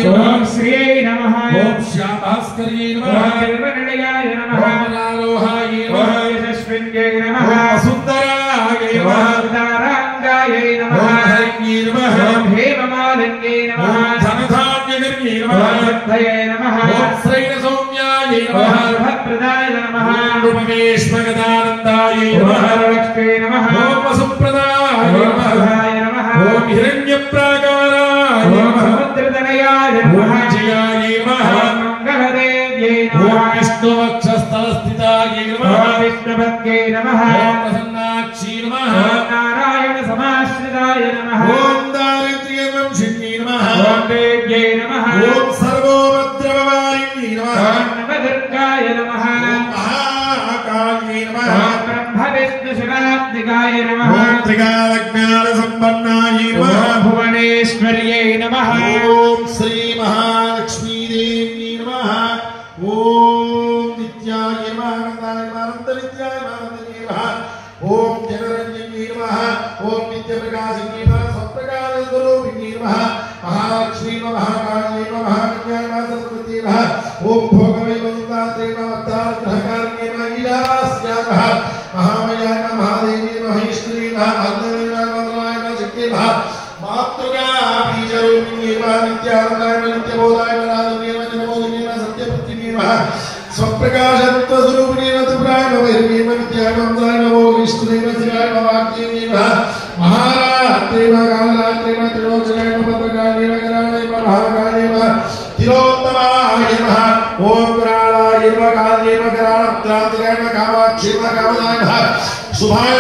ओम श्रीये नमः ओम श्यामास्कर्ये नमः ओम निर्मलयाय नमः ओम नारोहाय नमः ओम यशस्विन्ये नमः ओम सुंदराय नमः ओम दारांगाय नमः ओम हरिये नमः ओम हेममालिन्ये नमः ओम धनधान्यकर्ये नमः ओम सिद्धये नमः ओम श्रैणसौम्याय नमः ओम भद्रदाय नमः ओम रूपमेश्वरगदानन्दाय नमः ओम लक्ष्मी नमः ओम वसुप्रदाय नमः नमः ओम हिरण्यप्राकाराय ओम नमः समुद्रतनयाय ओम नमः जयाय नमः ओम मंगलदेव्यै ओम नमः विष्णुवक्षस्थलस्थिताय नमः ओम विष्णुपत्यै नमः ओम प्रसन्नाक्षी नमः ओम नारायण समाश्रिताय नमः ओम दारिद्र्यवंशिन्यै नमः ओम देव्यै नमः ओम सर्वोपद्रववारिण्यै नमः ओम नवदुर्गाय नमः ओम महाकाल्यै नमः ओम ब्रह्मविष्णुशिवात्मिकाय नमः ओम त्रिकालज्ञानसम्पन्नायै नमः ओम भुवनेश्वर्यै नमः ओम श्री महालक्ष्मी देवी नमः ओम नित्याय नमः अनन्तविद्याय नमः ओम जनरञ्जन्यै नमः ओम नित्यप्रकाशिन्यै नमः स्वप्रकाशस्वरूपिण्यै नमः महालक्ष्मी महाकाल्यै नमः महाकन्यायै नमः सरस्वत्यै नमः ओम भोगवैवन्दात्रे नमः अवतारग्रहकारिण्यै नमः ईशावास्याय नमः महामयाय नमः महादेवी नमः महेश्वरी नमः अग्नये नमः मंगलाय नमः शक्त्यै नमः मातृका बीजरूपिण्यै नमः नित्यानन्दाय नमः नित्यबोधाय नमः नारायणाय नमः जनमोदिन्यै नमः सत्यप्रतिमे नमः स्वप्रकाशत्वस्वरूपिण्यै नमः त्रिपुराय नमः हिरण्यै नमः नित्याय नमः अमृताय नमः विष्णुये नमः शिवाय नमः वाग्देव्यै नमः महारात्रे नमः कालरात्रे नमः त्रिलोचनाय नमः भद्रकाल्यै नमः कराळाय नमः महाकाल्यै नमः तिलोत्तमाय नमः ओम कराळाय नमः काल्यै नमः कराळत्रात्रिकाय नमः कामाक्षी नमः कामदाय नमः शुभाय